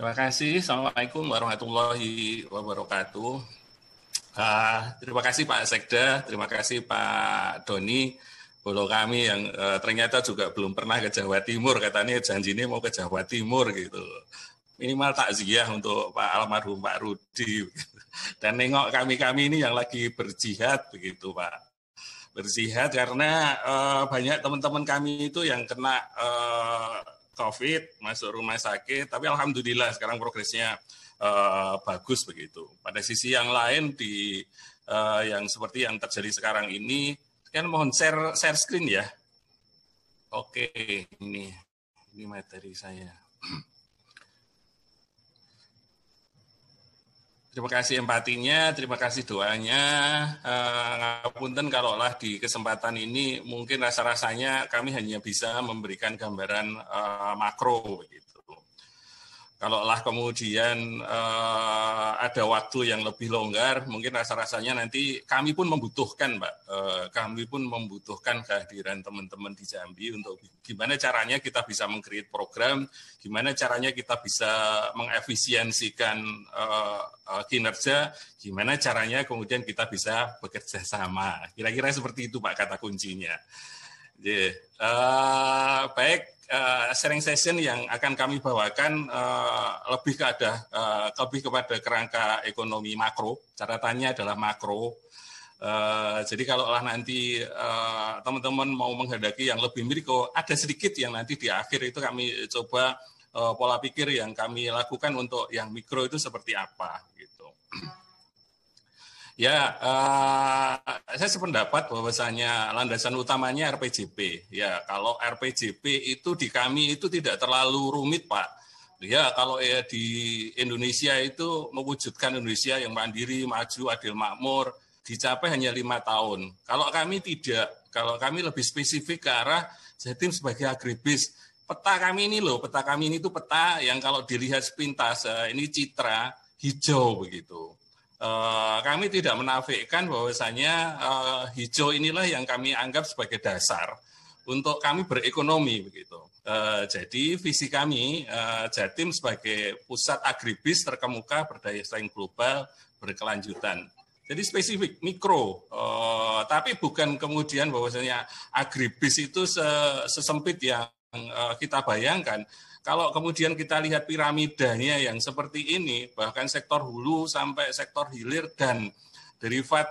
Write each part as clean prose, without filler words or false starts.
Terima kasih. Assalamualaikum warahmatullahi wabarakatuh. Terima kasih Pak Sekda, terima kasih Pak Doni, bolo kami yang ternyata juga belum pernah ke Jawa Timur, katanya janjinya mau ke Jawa Timur gitu. Minimal takziah untuk Pak almarhum Pak Rudi. Dan nengok kami-kami ini yang lagi berjihad begitu Pak. Berjihad karena banyak teman-teman kami itu yang kena COVID, masuk rumah sakit, tapi alhamdulillah sekarang progresnya bagus begitu. Pada sisi yang lain di yang seperti yang terjadi sekarang ini, kan mohon share screen ya. Oke, ini materi saya. Terima kasih empatinya, terima kasih doanya. Ngapunten kalaulah di kesempatan ini mungkin rasa-rasanya kami hanya bisa memberikan gambaran makro begitu. Kalaulah kemudian ada waktu yang lebih longgar, mungkin rasa-rasanya nanti kami pun membutuhkan, Mbak. Kami pun membutuhkan kehadiran teman-teman di Jambi untuk gimana caranya kita bisa meng-create program, gimana caranya kita bisa mengefisiensikan kinerja, gimana caranya kemudian kita bisa bekerja sama. Kira-kira seperti itu, Pak, kata kuncinya. Baik. Sharing session yang akan kami bawakan lebih kepada kerangka ekonomi makro. Catatannya adalah makro. Jadi kalaulah nanti teman-teman mau menghendaki yang lebih mikro, ada sedikit yang nanti di akhir itu kami coba pola pikir yang kami lakukan untuk yang mikro itu seperti apa gitu. Ya, saya sependapat bahwasanya landasan utamanya RPJP. Ya, kalau RPJP itu di kami itu tidak terlalu rumit, Pak. Ya, kalau ya di Indonesia itu mewujudkan Indonesia yang mandiri, maju, adil, makmur, dicapai hanya 5 tahun. Kalau kami tidak, kalau kami lebih spesifik ke arah Jatim sebagai agribis. Peta kami ini loh, peta kami ini itu peta yang kalau dilihat sepintas, ini citra hijau begitu. Kami tidak menafikan bahwasanya hijau inilah yang kami anggap sebagai dasar untuk kami berekonomi begitu. Jadi visi kami Jatim sebagai pusat agribis terkemuka berdaya saing global berkelanjutan. Jadi spesifik mikro, tapi bukan kemudian bahwasanya agribis itu sesempit yang kita bayangkan. Kalau kemudian kita lihat piramidanya yang seperti ini, bahkan sektor hulu sampai sektor hilir dan derivat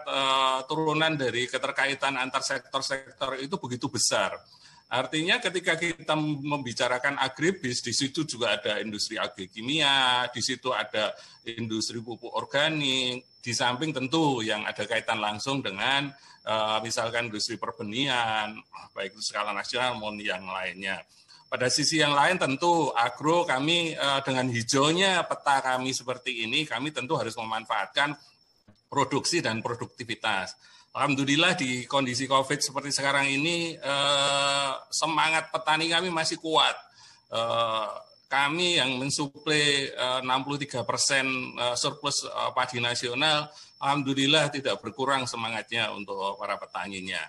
turunan dari keterkaitan antar sektor-sektor itu begitu besar. Artinya ketika kita membicarakan agribis, di situ juga ada industri agrokimia, di situ ada industri pupuk organik, di samping tentu yang ada kaitan langsung dengan misalkan industri pertanian, baik itu skala nasional maupun yang lainnya. Pada sisi yang lain tentu agro kami dengan hijaunya peta kami seperti ini, kami tentu harus memanfaatkan produksi dan produktivitas. Alhamdulillah di kondisi COVID seperti sekarang ini semangat petani kami masih kuat. Kami yang mensuplai 63% surplus padi nasional, alhamdulillah tidak berkurang semangatnya untuk para petaninya.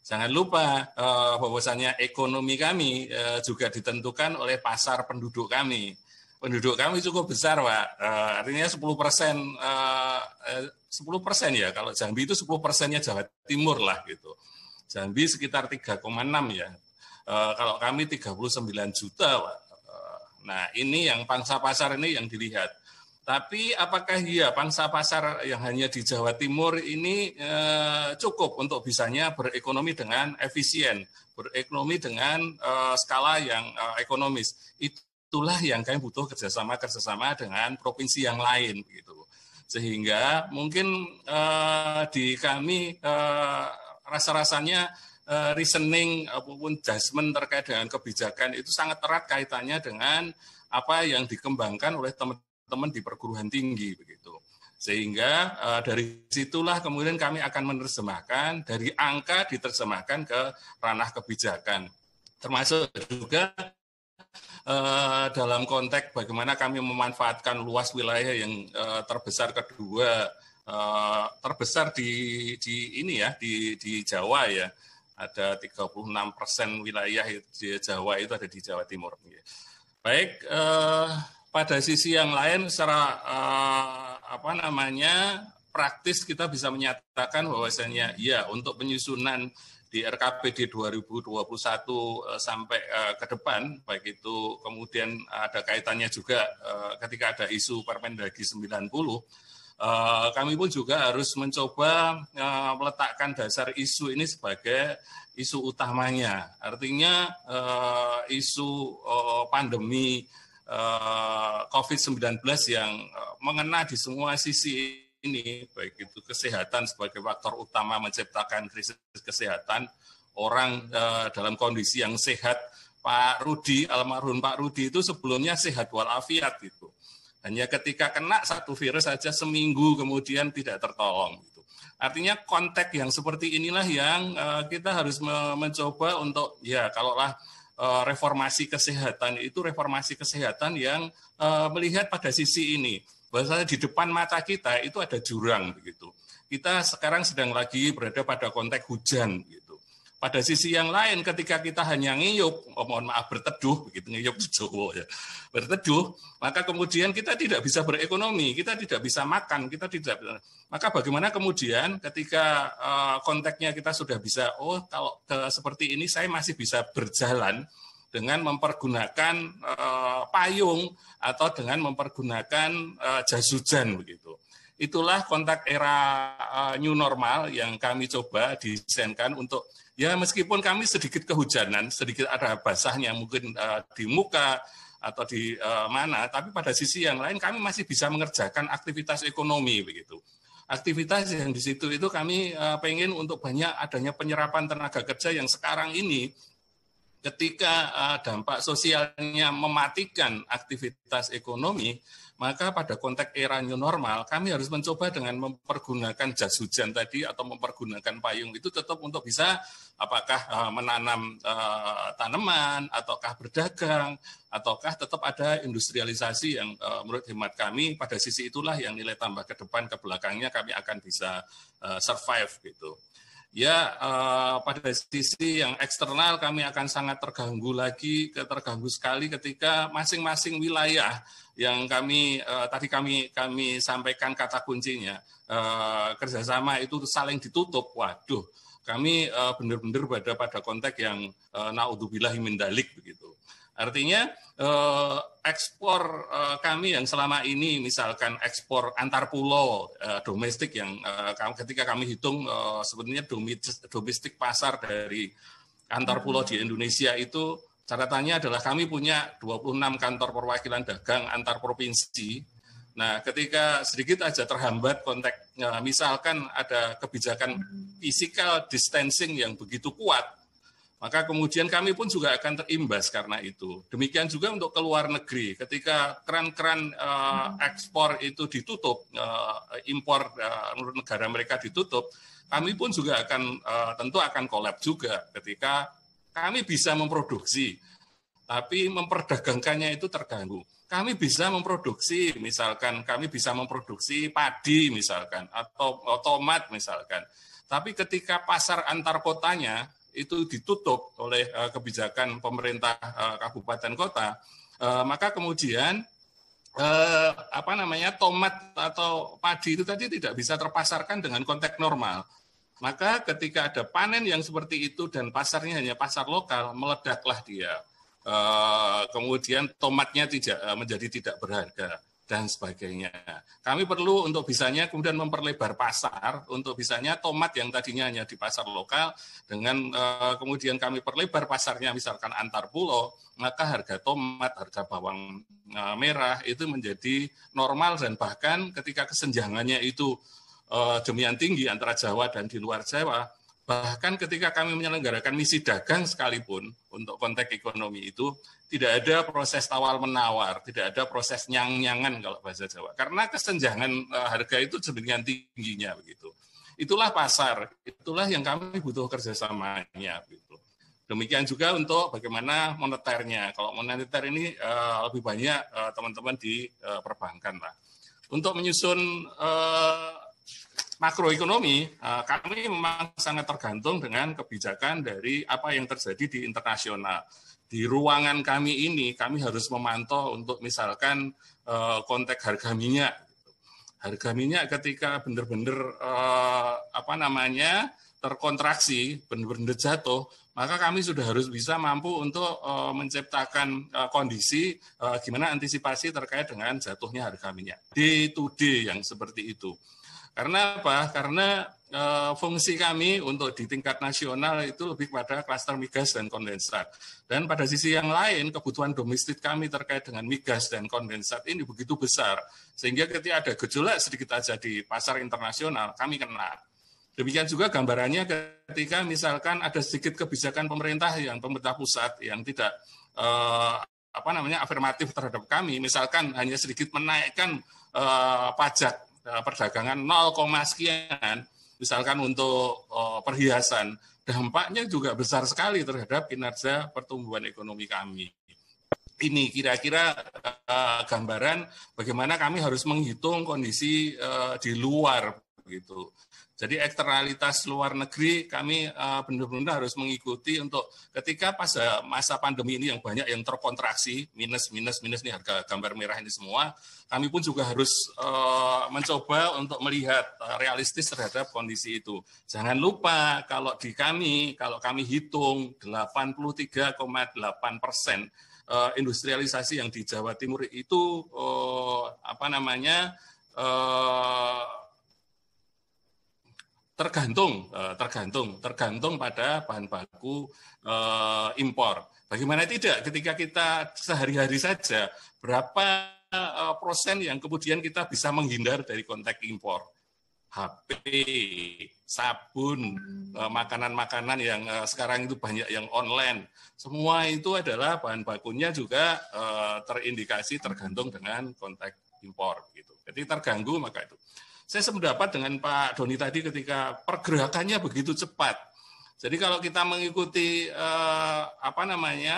Jangan lupa bahwasannya ekonomi kami juga ditentukan oleh pasar penduduk kami. Penduduk kami cukup besar, Pak. Artinya 10% ya. Kalau Jambi itu 10%-nya Jawa Timur lah gitu. Jambi sekitar 3,6 ya. Kalau kami 39 juta, Pak. Nah, ini yang pangsa pasar ini yang dilihat. Tapi apakah iya pangsa pasar yang hanya di Jawa Timur ini cukup untuk bisanya berekonomi dengan efisien, berekonomi dengan skala yang ekonomis? Itulah yang kami butuh kerjasama dengan provinsi yang lain, begitu. Sehingga mungkin di kami rasa-rasanya reasoning ataupun judgment terkait dengan kebijakan itu sangat erat kaitannya dengan apa yang dikembangkan oleh teman-teman di perguruan tinggi begitu. Sehingga dari situlah kemudian kami akan menerjemahkan dari angka diterjemahkan ke ranah kebijakan. Termasuk juga dalam konteks bagaimana kami memanfaatkan luas wilayah yang terbesar kedua, terbesar di ini ya di Jawa ya. Ada 36% wilayah di Jawa itu ada di Jawa Timur. Baik, pada sisi yang lain secara praktis kita bisa menyatakan bahwasanya ya untuk penyusunan di RKPD 2021 sampai ke depan, baik itu kemudian ada kaitannya juga ketika ada isu Permendagri 90, kami pun juga harus mencoba meletakkan dasar isu ini sebagai isu utamanya. Artinya isu pandemi COVID-19 yang mengena di semua sisi ini, baik itu kesehatan sebagai faktor utama menciptakan krisis kesehatan, orang dalam kondisi yang sehat. Pak Rudi, almarhum Pak Rudi itu sebelumnya sehat walafiat itu. Hanya ketika kena satu virus saja seminggu kemudian tidak tertolong. Gitu. Artinya konteks yang seperti inilah yang kita harus mencoba untuk, ya kalaulah reformasi kesehatan itu reformasi kesehatan yang melihat pada sisi ini. Bahwasanya di depan mata kita itu ada jurang begitu. Kita sekarang sedang lagi berada pada konteks hujan gitu. Pada sisi yang lain ketika kita hanya ngiyup, mohon maaf berteduh begitu, ngiyup di Jawa ya. Berteduh, maka kemudian kita tidak bisa berekonomi, kita tidak bisa makan, kita tidak. Maka bagaimana kemudian ketika konteksnya kita sudah bisa, kalau seperti ini saya masih bisa berjalan dengan mempergunakan payung atau dengan mempergunakan jas hujan begitu. Itulah konteks era new normal yang kami coba desainkan untuk ya meskipun kami sedikit kehujanan, sedikit ada basahnya mungkin di muka atau di mana, tapi pada sisi yang lain kami masih bisa mengerjakan aktivitas ekonomi begitu. Aktivitas yang di situ itu kami pengen untuk banyak adanya penyerapan tenaga kerja yang sekarang ini ketika dampak sosialnya mematikan aktivitas ekonomi, maka pada konteks era new normal, kami harus mencoba dengan mempergunakan jas hujan tadi atau mempergunakan payung itu tetap untuk bisa apakah menanam tanaman, ataukah berdagang, ataukah tetap ada industrialisasi yang menurut hemat kami pada sisi itulah yang nilai tambah ke depan, ke belakangnya kami akan bisa survive gitu. Ya, pada sisi yang eksternal kami akan sangat terganggu sekali ketika masing-masing wilayah yang tadi kami sampaikan kata kuncinya, kerjasama itu saling ditutup. Waduh, kami benar-benar berada pada konteks yang naudzubillahi min dzalik begitu. Artinya ekspor kami yang selama ini misalkan ekspor antar pulau domestik yang ketika kami hitung sebenarnya domestik pasar dari antar pulau di Indonesia itu catatannya adalah kami punya 26 kantor perwakilan dagang antar provinsi. Nah, ketika sedikit aja terhambat konteks misalkan ada kebijakan physical distancing yang begitu kuat, maka kemudian kami pun juga akan terimbas karena itu. Demikian juga untuk ke luar negeri, ketika keran-keran ekspor itu ditutup, impor menurut negara mereka ditutup, kami pun juga akan tentu akan kolab juga ketika kami bisa memproduksi, tapi memperdagangkannya itu terganggu. Kami bisa memproduksi, misalkan kami bisa memproduksi padi misalkan, atau tomat misalkan, tapi ketika pasar antar kotanya itu ditutup oleh kebijakan pemerintah kabupaten kota, maka kemudian tomat atau padi itu tadi tidak bisa terpasarkan dengan konteks normal. Maka ketika ada panen yang seperti itu dan pasarnya hanya pasar lokal, meledaklah dia. Kemudian tomatnya menjadi tidak berharga dan sebagainya. Kami perlu untuk bisanya kemudian memperlebar pasar, untuk bisanya tomat yang tadinya hanya di pasar lokal, dengan kemudian kami perlebar pasarnya misalkan antar pulau, maka harga tomat, harga bawang merah itu menjadi normal dan bahkan ketika kesenjangannya itu demikian tinggi antara Jawa dan di luar Jawa, bahkan ketika kami menyelenggarakan misi dagang sekalipun untuk konteks ekonomi itu, tidak ada proses tawar-menawar, tidak ada proses nyang-nyangan kalau bahasa Jawa. Karena kesenjangan harga itu sedemikian tingginya begitu. Itulah pasar, itulah yang kami butuh kerjasamanya. Gitu. Demikian juga untuk bagaimana moneternya. Kalau moneter ini lebih banyak teman-teman di perbankan lah. Untuk menyusun makroekonomi, kami memang sangat tergantung dengan kebijakan dari apa yang terjadi di internasional. di ruangan kami ini kami harus memantau untuk misalkan konteks harga minyak. Harga minyak ketika benar-benar terkontraksi, benar-benar jatuh, maka kami sudah harus bisa mampu untuk menciptakan kondisi gimana antisipasi terkait dengan jatuhnya harga minyak. Day to day yang seperti itu. Karena apa? Karena fungsi kami untuk di tingkat nasional itu lebih pada klaster migas dan kondensat. Dan pada sisi yang lain, kebutuhan domestik kami terkait dengan migas dan kondensat ini begitu besar, sehingga ketika ada gejolak sedikit aja di pasar internasional, kami kena. Demikian juga gambarannya ketika misalkan ada sedikit kebijakan pemerintah pusat yang tidak afirmatif terhadap kami, misalkan hanya sedikit menaikkan pajak perdagangan 0, sekian, misalkan untuk perhiasan, dampaknya juga besar sekali terhadap kinerja pertumbuhan ekonomi kami. Ini kira-kira gambaran bagaimana kami harus menghitung kondisi di luar, begitu. Jadi eksternalitas luar negeri kami benar-benar harus mengikuti untuk ketika pada masa pandemi ini yang banyak yang terkontraksi, minus nih harga gambar merah ini semua, kami pun juga harus mencoba untuk melihat realistis terhadap kondisi itu. Jangan lupa kalau kami hitung 83,8% industrialisasi yang di Jawa Timur itu tergantung pada bahan baku impor. Bagaimana tidak ketika kita sehari-hari saja berapa persen yang kemudian kita bisa menghindar dari konteks impor? HP, sabun, makanan-makanan yang sekarang itu banyak yang online. Semua itu adalah bahan bakunya juga terindikasi tergantung dengan konteks impor. Gitu. Jadi terganggu maka itu. Saya sependapat dengan Pak Doni tadi ketika pergerakannya begitu cepat. Jadi kalau kita mengikuti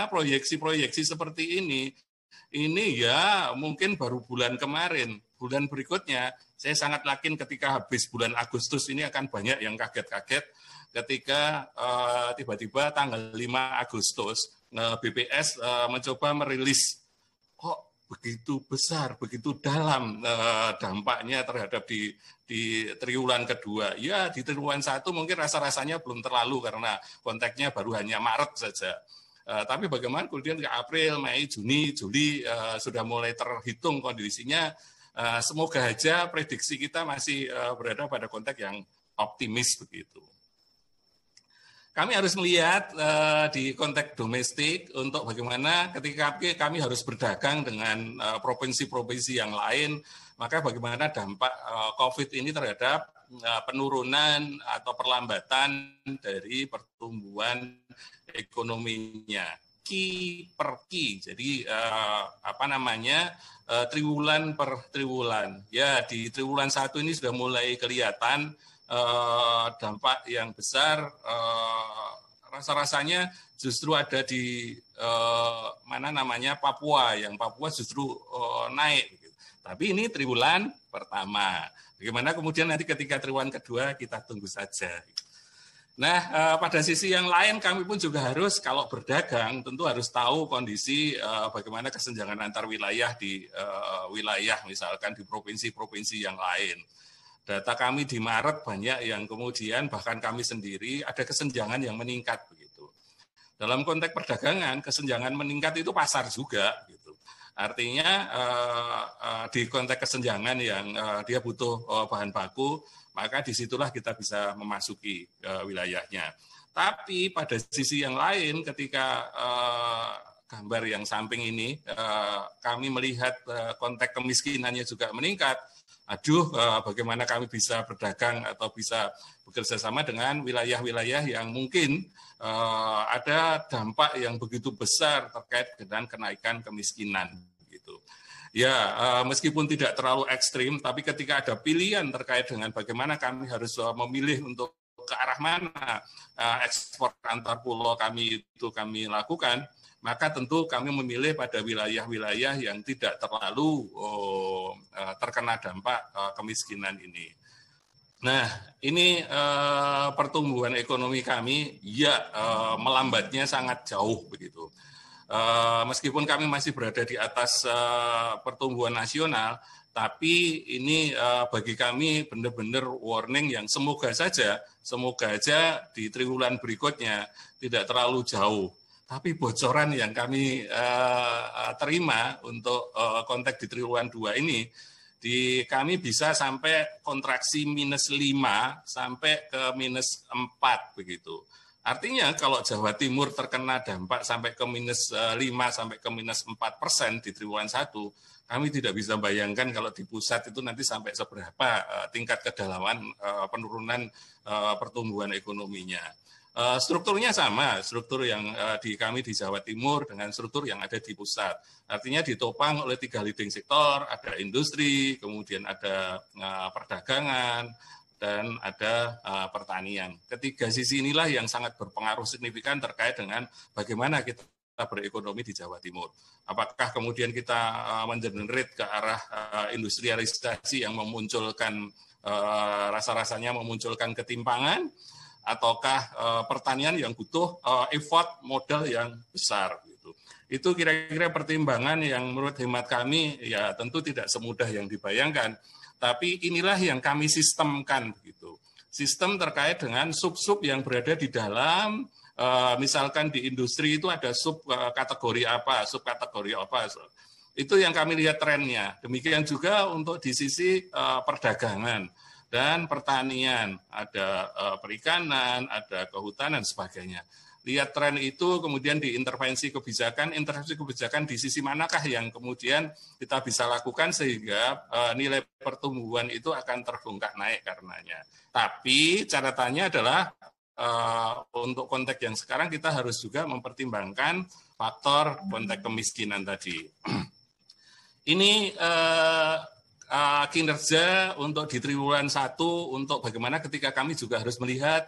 proyeksi-proyeksi seperti ini ya mungkin baru bulan kemarin. Bulan berikutnya saya sangat yakin ketika habis bulan Agustus ini akan banyak yang kaget-kaget ketika tiba-tiba tanggal 5 Agustus BPS mencoba merilis kok begitu besar, begitu dalam dampaknya terhadap di triwulan kedua. Ya, di triwulan 1 mungkin rasa-rasanya belum terlalu karena konteksnya baru hanya Maret saja. Tapi bagaimana kemudian ke April, Mei, Juni, Juli sudah mulai terhitung kondisinya. Semoga aja prediksi kita masih berada pada konteks yang optimis begitu. Kami harus melihat di konteks domestik untuk bagaimana ketika kami harus berdagang dengan provinsi-provinsi yang lain, maka bagaimana dampak COVID ini terhadap penurunan atau perlambatan dari pertumbuhan ekonominya. Ki per ki, jadi triwulan per triwulan. Ya, di triwulan 1 ini sudah mulai kelihatan dampak yang besar, rasa-rasanya justru ada di Papua, yang Papua justru naik. Tapi ini triwulan pertama. Bagaimana kemudian nanti ketika triwulan kedua kita tunggu saja. Nah, pada sisi yang lain kami pun juga harus kalau berdagang tentu harus tahu kondisi bagaimana kesenjangan antar wilayah di wilayah misalkan di provinsi-provinsi yang lain. Data kami di Maret banyak yang kemudian bahkan kami sendiri ada kesenjangan yang meningkat begitu. Dalam konteks perdagangan kesenjangan meningkat itu pasar juga gitu. Artinya di konteks kesenjangan yang dia butuh bahan baku, maka disitulah kita bisa memasuki wilayahnya. Tapi pada sisi yang lain ketika gambar yang samping ini kami melihat konteks kemiskinannya juga meningkat, bagaimana kami bisa berdagang atau bisa bekerja sama dengan wilayah-wilayah yang mungkin ada dampak yang begitu besar terkait dengan kenaikan kemiskinan. Gitu. Ya, meskipun tidak terlalu ekstrim, tapi ketika ada pilihan terkait dengan bagaimana kami harus memilih untuk ke arah mana ekspor antar pulau kami lakukan, maka tentu kami memilih pada wilayah-wilayah yang tidak terlalu terkena dampak kemiskinan ini. Nah, ini pertumbuhan ekonomi kami ya melambatnya sangat jauh begitu. meskipun kami masih berada di atas pertumbuhan nasional, tapi ini bagi kami benar-benar warning yang semoga saja di triwulan berikutnya tidak terlalu jauh. Tapi bocoran yang kami terima untuk konteks di triwulan 2 ini, kami bisa sampai kontraksi -5 sampai ke -4 begitu. Artinya kalau Jawa Timur terkena dampak sampai ke -5 sampai ke -4% di triwulan 1, kami tidak bisa bayangkan kalau di pusat itu nanti sampai seberapa tingkat kedalaman penurunan pertumbuhan ekonominya. Strukturnya sama, struktur yang kami di Jawa Timur dengan struktur yang ada di pusat. Artinya ditopang oleh 3 leading sektor, ada industri, kemudian ada perdagangan, dan ada pertanian. Ketiga sisi inilah yang sangat berpengaruh signifikan terkait dengan bagaimana kita berekonomi di Jawa Timur. Apakah kemudian kita mengenerate ke arah industrialisasi yang memunculkan rasa-rasanya memunculkan ketimpangan, ataukah pertanian yang butuh effort modal yang besar gitu. Itu kira-kira pertimbangan yang menurut hemat kami ya tentu tidak semudah yang dibayangkan, tapi inilah yang kami sistemkan begitu. Sistem terkait dengan sub-sub yang berada di dalam, misalkan di industri itu ada subkategori apa, itu yang kami lihat trennya. Demikian juga untuk di sisi perdagangan dan pertanian, ada perikanan, ada kehutanan, sebagainya. Lihat tren itu, kemudian intervensi kebijakan di sisi manakah yang kemudian kita bisa lakukan sehingga nilai pertumbuhan itu akan terbongkar naik karenanya. Tapi catatannya adalah untuk konteks yang sekarang kita harus juga mempertimbangkan faktor konteks kemiskinan tadi. Ini kinerja untuk di triwulan 1 untuk bagaimana ketika kami juga harus melihat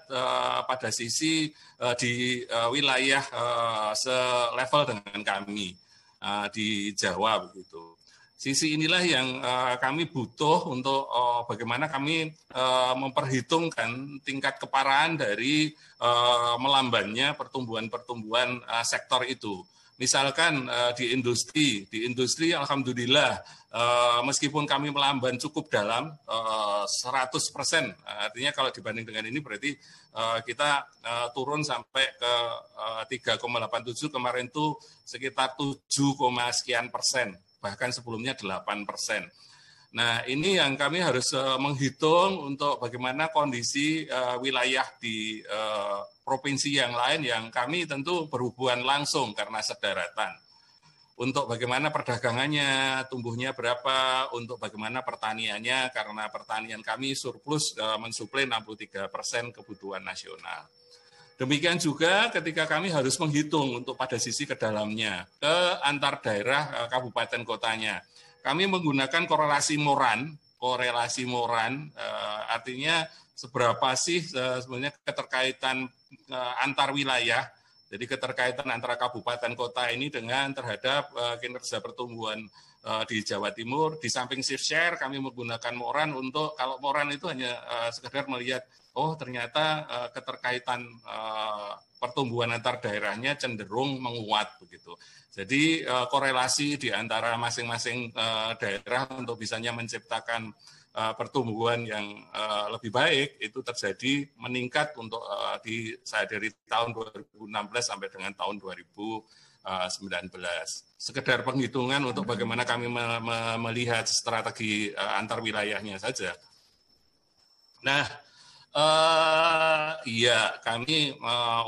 pada sisi di wilayah selevel dengan kami di Jawa begitu. Sisi inilah yang kami butuh untuk bagaimana kami memperhitungkan tingkat keparahan dari melambannya pertumbuhan sektor itu. Misalkan di industri alhamdulillah meskipun kami melamban cukup dalam 100%, artinya kalau dibanding dengan ini berarti kita turun sampai ke 3,87, kemarin itu sekitar 7, sekian persen, bahkan sebelumnya 8%. Nah, ini yang kami harus menghitung untuk bagaimana kondisi wilayah di provinsi yang lain yang kami tentu berhubungan langsung karena sedaratan. Untuk bagaimana perdagangannya, tumbuhnya berapa, untuk bagaimana pertaniannya, karena pertanian kami surplus mensuplai 63% kebutuhan nasional. Demikian juga ketika kami harus menghitung untuk pada sisi ke dalamnya, ke antar daerah kabupaten kotanya. Kami menggunakan korelasi Moran, artinya seberapa sih sebenarnya keterkaitan antar wilayah, jadi keterkaitan antara kabupaten kota ini dengan terhadap kinerja pertumbuhan di Jawa Timur. Di samping shift share kami menggunakan Moran untuk, kalau Moran itu hanya sekedar melihat, oh ternyata keterkaitan pertumbuhan antar daerahnya cenderung menguat begitu. Jadi korelasi di antara masing-masing daerah untuk bisanya menciptakan pertumbuhan yang lebih baik itu terjadi meningkat untuk dari tahun 2016 sampai dengan tahun 2019. Sekedar penghitungan untuk bagaimana kami melihat strategi antar wilayahnya saja. Nah, iya, kami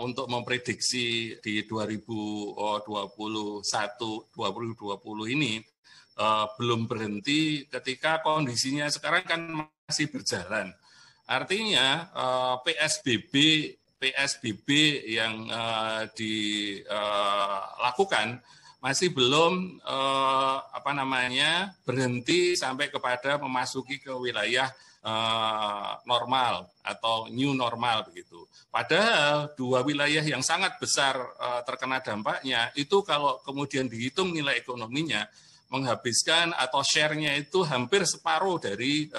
untuk memprediksi di 2020 ini belum berhenti ketika kondisinya sekarang kan masih berjalan. Artinya PSBB yang dilakukan masih belum berhenti sampai kepada memasuki ke wilayah normal atau new normal begitu. Padahal dua wilayah yang sangat besar terkena dampaknya itu kalau kemudian dihitung nilai ekonominya, menghabiskan atau share-nya itu hampir separuh dari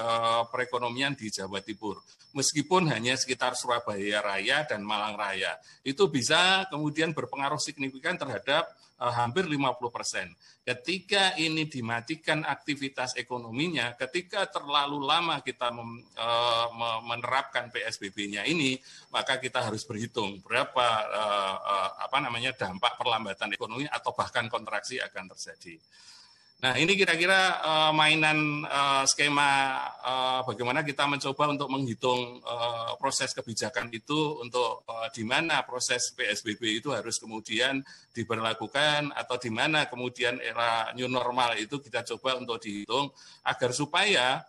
perekonomian di Jawa Timur. Meskipun hanya sekitar Surabaya Raya dan Malang Raya. Itu bisa kemudian berpengaruh signifikan terhadap hampir 50%. Ketika ini dimatikan aktivitas ekonominya, ketika terlalu lama kita menerapkan PSBB-nya ini, maka kita harus berhitung berapa dampak perlambatan ekonomi atau bahkan kontraksi akan terjadi. Nah, ini kira-kira mainan skema bagaimana kita mencoba untuk menghitung proses kebijakan itu untuk di mana proses PSBB itu harus kemudian diberlakukan atau di mana kemudian era new normal itu kita coba untuk dihitung agar supaya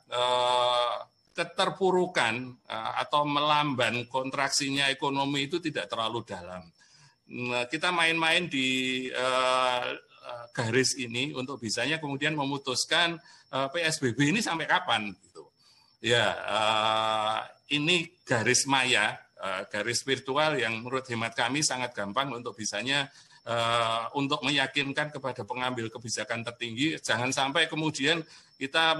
keterpurukan atau melamban kontraksinya ekonomi itu tidak terlalu dalam. Nah, kita main-main di garis ini untuk bisanya kemudian memutuskan PSBB ini sampai kapan gitu. Ya, ini garis maya, garis virtual yang menurut hemat kami sangat gampang untuk bisanya untuk meyakinkan kepada pengambil kebijakan tertinggi, jangan sampai kemudian kita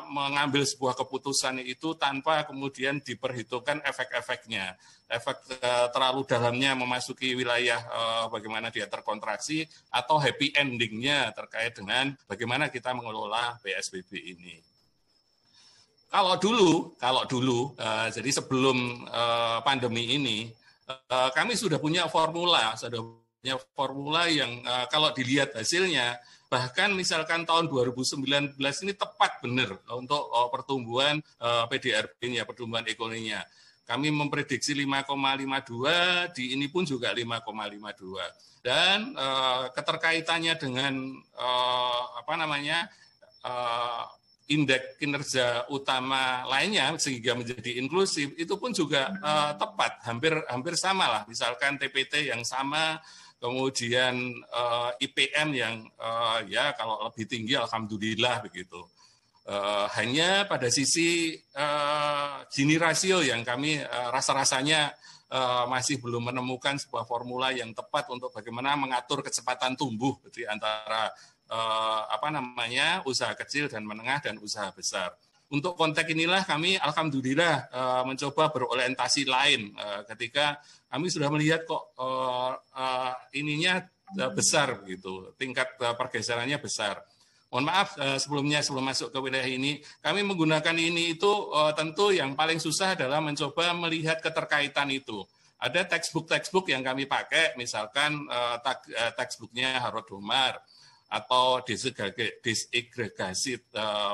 mengambil sebuah keputusan itu tanpa kemudian diperhitungkan efek-efeknya, efek terlalu dalamnya memasuki wilayah bagaimana dia terkontraksi atau happy endingnya terkait dengan bagaimana kita mengelola PSBB ini. Kalau dulu, jadi sebelum pandemi ini, kami sudah punya formula yang kalau dilihat hasilnya, bahkan misalkan tahun 2019 ini tepat benar untuk pertumbuhan PDRB-nya, pertumbuhan ekonominya. Kami memprediksi 5,52, di ini pun juga 5,52. Dan keterkaitannya dengan indeks kinerja utama lainnya sehingga menjadi inklusif itu pun juga tepat, hampir sama lah. Misalkan TPT yang sama, kemudian IPM yang ya kalau lebih tinggi alhamdulillah begitu. Hanya pada sisi Gini rasio yang kami rasa-rasanya masih belum menemukan sebuah formula yang tepat untuk bagaimana mengatur kecepatan tumbuh di antara usaha kecil dan menengah dan usaha besar. Untuk konteks inilah kami alhamdulillah mencoba berorientasi lain ketika kami sudah melihat kok ininya besar gitu, tingkat pergeserannya besar. Mohon maaf sebelum masuk ke wilayah ini, kami menggunakan ini itu tentu yang paling susah adalah mencoba melihat keterkaitan itu. Ada textbook yang kami pakai, misalkan textbooknya Harold Domar atau disegregasi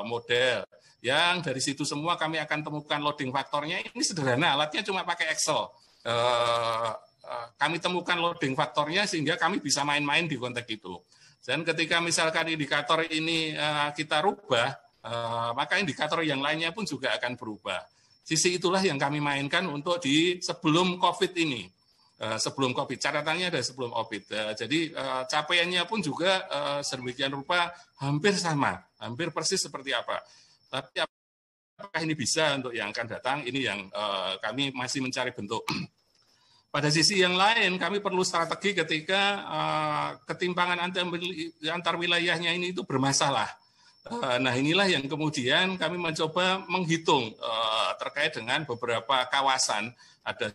model, yang dari situ semua kami akan temukan loading faktornya. Ini sederhana, alatnya cuma pakai Excel. Kami temukan loading faktornya sehingga kami bisa main-main di konteks itu. Dan ketika misalkan indikator ini kita rubah, maka indikator yang lainnya pun juga akan berubah. Sisi itulah yang kami mainkan untuk di sebelum COVID ini. Sebelum COVID, catatannya ada sebelum COVID. Jadi capaiannya pun juga sedemikian rupa hampir sama, hampir persis seperti apa. Tapi apakah ini bisa untuk yang akan datang? Ini yang kami masih mencari bentuk. Pada sisi yang lain, kami perlu strategi ketika ketimpangan antar wilayahnya ini itu bermasalah. Nah, inilah yang kemudian kami mencoba menghitung terkait dengan beberapa kawasan, ada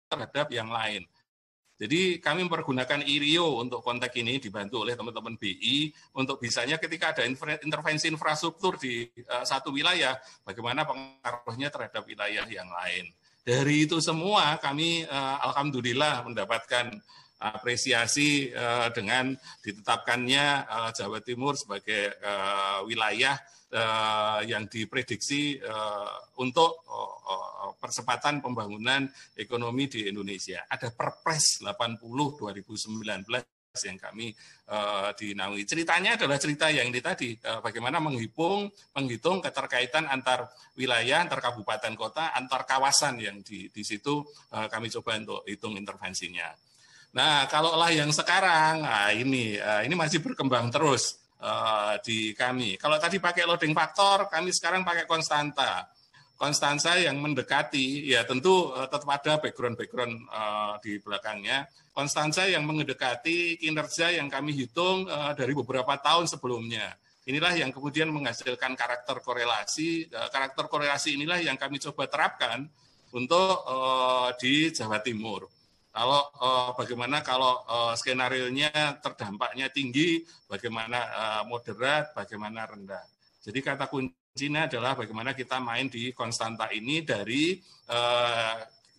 terhadap yang lain. Jadi kami mempergunakan IRIO untuk konteks ini dibantu oleh teman-teman BI untuk bisanya ketika ada intervensi infrastruktur di satu wilayah, bagaimana pengaruhnya terhadap wilayah yang lain. Dari itu semua kami alhamdulillah mendapatkan apresiasi dengan ditetapkannya Jawa Timur sebagai wilayah yang diprediksi untuk percepatan pembangunan ekonomi di Indonesia. Ada Perpres 80/2019 yang kami dinaungi. Ceritanya adalah cerita yang ini tadi, bagaimana menghitung keterkaitan antar wilayah, antar kabupaten kota, antar kawasan yang di situ kami coba untuk hitung intervensinya. Nah, kalaulah yang sekarang, ini masih berkembang terus di kami. Kalau tadi pakai loading faktor, kami sekarang pakai konstanta. Konstansa yang mendekati, ya tentu tetap ada background di belakangnya. Konstansa yang mendekati kinerja yang kami hitung dari beberapa tahun sebelumnya. Inilah yang kemudian menghasilkan karakter korelasi. Karakter korelasi inilah yang kami coba terapkan untuk di Jawa Timur. Kalau bagaimana kalau skenario-nya terdampaknya tinggi, bagaimana moderat, bagaimana rendah. Jadi kata kuncinya adalah bagaimana kita main di konstanta ini dari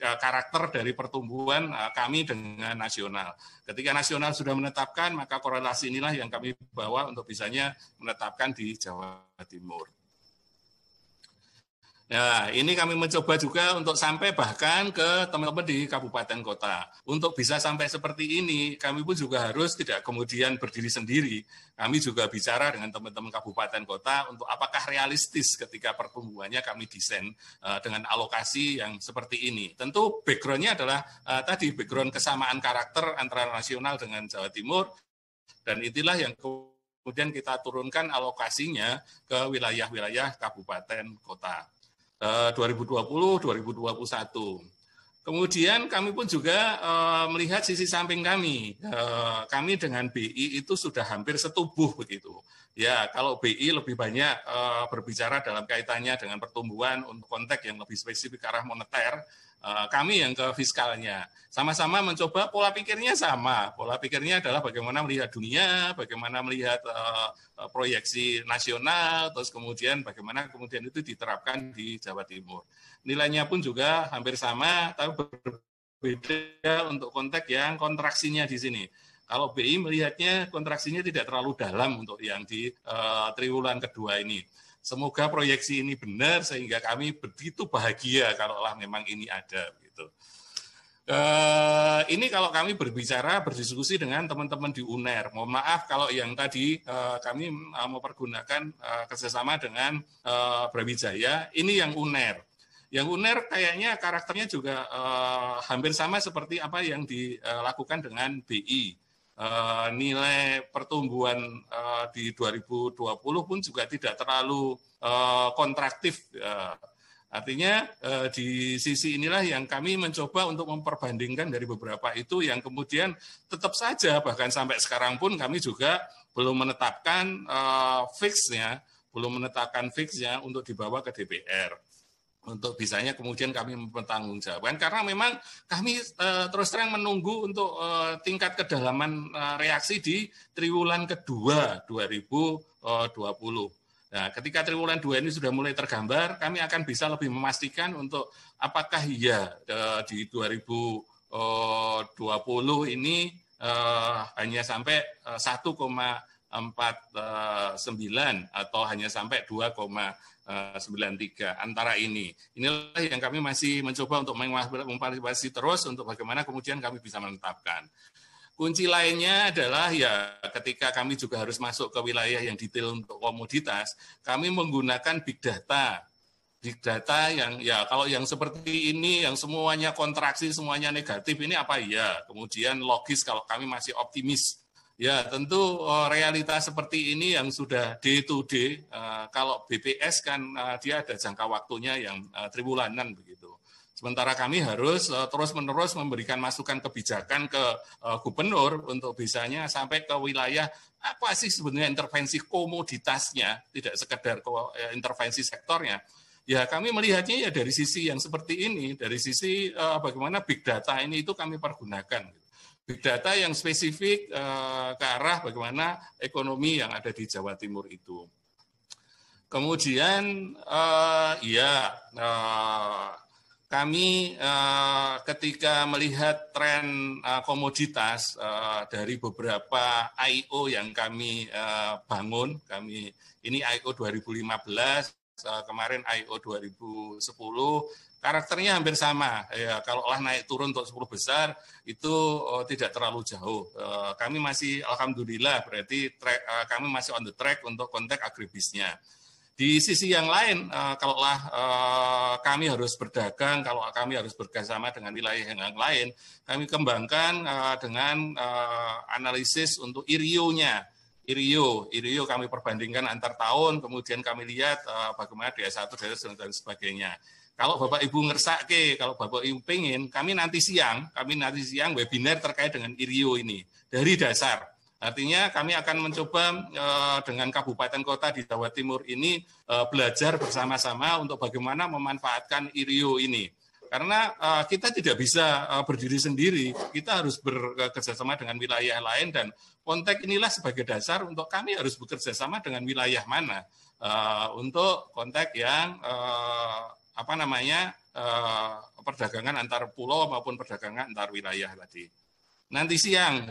karakter dari pertumbuhan kami dengan nasional. Ketika nasional sudah menetapkan, maka korelasi inilah yang kami bawa untuk bisanya menetapkan di Jawa Timur. Nah, ini kami mencoba juga untuk sampai bahkan ke teman-teman di kabupaten kota. Untuk bisa sampai seperti ini, kami pun juga harus tidak kemudian berdiri sendiri. Kami juga bicara dengan teman-teman kabupaten kota untuk apakah realistis ketika pertumbuhannya kami desain dengan alokasi yang seperti ini. Tentu background-nya adalah tadi background kesamaan karakter antara nasional dengan Jawa Timur, dan itulah yang kemudian kita turunkan alokasinya ke wilayah-wilayah kabupaten kota. 2020-2021. Kemudian kami pun juga melihat sisi samping kami. Kami dengan BI itu sudah hampir setubuh begitu. Ya, kalau BI lebih banyak berbicara dalam kaitannya dengan pertumbuhan untuk konteks yang lebih spesifik ke arah moneter, kami yang ke fiskalnya. Sama-sama mencoba pola pikirnya sama. Pola pikirnya adalah bagaimana melihat dunia, bagaimana melihat proyeksi nasional, terus kemudian bagaimana kemudian itu diterapkan di Jawa Timur. Nilainya pun juga hampir sama, tapi berbeda untuk konteks yang kontraksinya di sini. Kalau BI melihatnya kontraksinya tidak terlalu dalam untuk yang di triwulan kedua ini. Semoga proyeksi ini benar sehingga kami begitu bahagia kalaulah memang ini ada. Gitu. Ini kalau kami berdiskusi dengan teman-teman di UNER. Mohon maaf kalau yang tadi kami mempergunakan kerjasama dengan Brawijaya. Ini yang UNER. Yang UNER kayaknya karakternya juga hampir sama seperti apa yang dilakukan dengan BI. Nilai pertumbuhan di 2020 pun juga tidak terlalu kontraktif. Artinya di sisi inilah yang kami mencoba untuk memperbandingkan dari beberapa itu yang kemudian tetap saja bahkan sampai sekarang pun kami juga belum menetapkan fixnya untuk dibawa ke DPR. Untuk bisanya kemudian kami mempertanggungjawabkan karena memang kami terus terang menunggu untuk tingkat kedalaman reaksi di triwulan kedua 2020. Nah, ketika triwulan 2 ini sudah mulai tergambar, kami akan bisa lebih memastikan untuk apakah iya di 2020 ini hanya sampai 1,49 atau hanya sampai 2,93 antara ini. Inilah yang kami masih mencoba untuk mengantisipasi terus untuk bagaimana kemudian kami bisa menetapkan. Kunci lainnya adalah ya ketika kami juga harus masuk ke wilayah yang detail untuk komoditas, kami menggunakan big data. Big data yang ya kalau yang seperti ini yang semuanya kontraksi, semuanya negatif ini apa ya? Kemudian logis kalau kami masih optimis. Ya, tentu realitas seperti ini yang sudah day to day, kalau BPS kan dia ada jangka waktunya yang triwulanan begitu. Sementara kami harus terus-menerus memberikan masukan kebijakan ke gubernur untuk bisanya sampai ke wilayah apa sih sebenarnya intervensi komoditasnya, tidak sekedar intervensi sektornya. Ya, kami melihatnya ya dari sisi yang seperti ini, dari sisi bagaimana big data ini itu kami pergunakan. Big data yang spesifik ke arah bagaimana ekonomi yang ada di Jawa Timur itu. Kemudian kami ketika melihat tren komoditas dari beberapa I/O yang kami bangun, ini I/O 2015, kemarin I/O 2010, karakternya hampir sama. Ya, kalau naik turun untuk 10 besar itu tidak terlalu jauh. Kami masih alhamdulillah berarti kami masih on the track untuk konteks agribisnya. Di sisi yang lain, kalaulah kami harus berdagang, kalau kami harus bekerjasama dengan wilayah yang lain, kami kembangkan dengan analisis untuk IRIO-nya. IRIO kami perbandingkan antar tahun, kemudian kami lihat bagaimana D1, D2 dan sebagainya. Kalau Bapak Ibu ngersake, kalau Bapak Ibu pengen, kami nanti siang webinar terkait dengan IRIO ini dari dasar. Artinya kami akan mencoba dengan kabupaten kota di Jawa Timur ini belajar bersama-sama untuk bagaimana memanfaatkan IRIO ini. Karena kita tidak bisa berdiri sendiri, kita harus bekerjasama dengan wilayah lain, dan konteks inilah sebagai dasar untuk kami harus bekerja sama dengan wilayah mana untuk konteks yang perdagangan antar pulau maupun perdagangan antar wilayah tadi. Nanti siang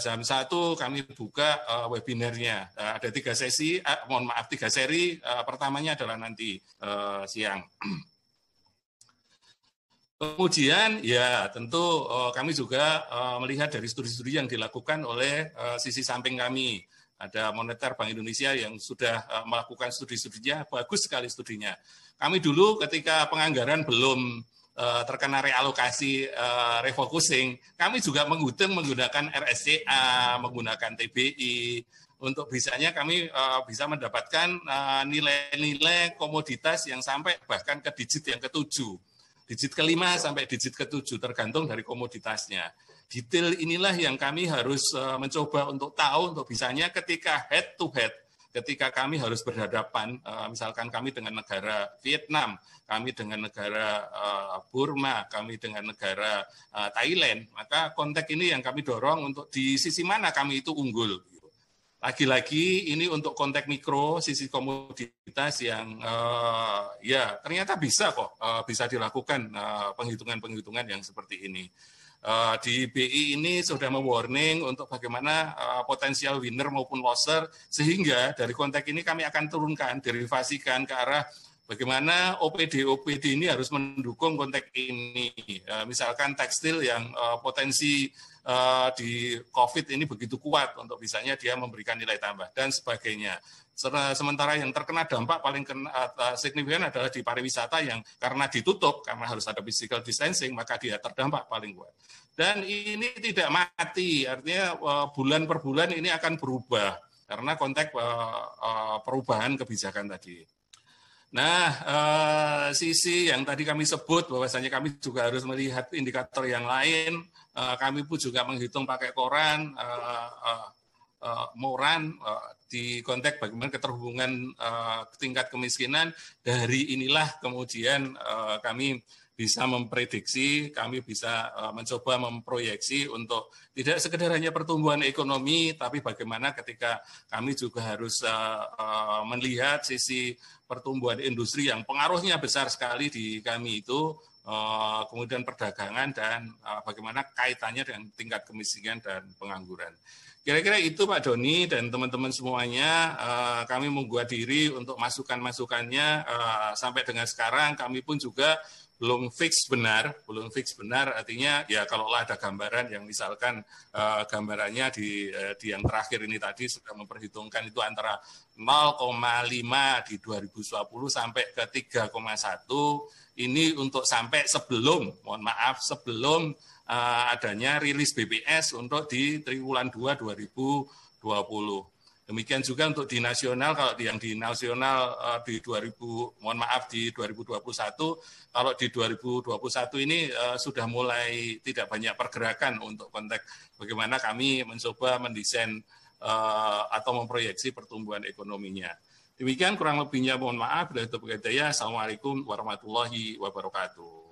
jam 1 kami buka webinarnya. Ada 3 sesi, 3 seri. Pertamanya adalah nanti siang. Kemudian ya tentu kami juga melihat dari studi-studi yang dilakukan oleh sisi samping kami. Ada Moneter Bank Indonesia yang sudah melakukan studi-studinya, bagus sekali studinya. Kami dulu ketika penganggaran belum terkena realokasi refocusing, kami juga menggunakan RSCA, menggunakan TBI, untuk bisanya kami bisa mendapatkan nilai-nilai komoditas yang sampai bahkan ke digit yang ke-7. Digit ke-5 sampai digit ke-7 tergantung dari komoditasnya. Detail inilah yang kami harus mencoba untuk tahu, untuk bisanya ketika head to head, ketika kami harus berhadapan, misalkan kami dengan negara Vietnam, kami dengan negara Burma, kami dengan negara Thailand, maka konteks ini yang kami dorong untuk di sisi mana kami itu unggul. Lagi-lagi ini untuk konteks mikro, sisi komoditas yang ya ternyata bisa kok, bisa dilakukan penghitungan-penghitungan yang seperti ini. Di BI ini sudah mewarning untuk bagaimana potensial winner maupun loser, sehingga dari konteks ini kami akan turunkan, derivasikan ke arah bagaimana OPD ini harus mendukung konteks ini. Misalkan tekstil yang potensi di COVID ini begitu kuat untuk bisanya dia memberikan nilai tambah dan sebagainya. Sementara yang terkena dampak paling signifikan adalah di pariwisata yang karena ditutup, karena harus ada physical distancing, maka dia terdampak paling kuat. Dan ini tidak mati, artinya bulan per bulan ini akan berubah karena konteks perubahan kebijakan tadi. Nah, sisi yang tadi kami sebut bahwasanya kami juga harus melihat indikator yang lain. Kami pun juga menghitung pakai koran, moran di konteks bagaimana keterhubungan tingkat kemiskinan. Dari inilah kemudian kami bisa memprediksi, kami bisa mencoba memproyeksi untuk tidak sekedar hanya pertumbuhan ekonomi, tapi bagaimana ketika kami juga harus melihat sisi pertumbuhan industri yang pengaruhnya besar sekali di kami itu, kemudian perdagangan dan bagaimana kaitannya dengan tingkat kemiskinan dan pengangguran. Kira-kira itu Pak Doni dan teman-teman semuanya, kami membuat diri untuk masukan-masukannya. Sampai dengan sekarang kami pun juga belum fix benar artinya ya kalau ada gambaran yang misalkan gambarannya di yang terakhir ini tadi sudah memperhitungkan itu antara 0,5 di 2020 sampai ke 3,1 ini untuk sampai sebelum adanya rilis BPS untuk di triwulan 2 2020. Demikian juga untuk di nasional, kalau yang di nasional di 2021, kalau di 2021 ini sudah mulai tidak banyak pergerakan untuk konteks bagaimana kami mencoba mendesain atau memproyeksi pertumbuhan ekonominya. Demikian kurang lebihnya, mohon maaf. Assalamualaikum warahmatullahi wabarakatuh.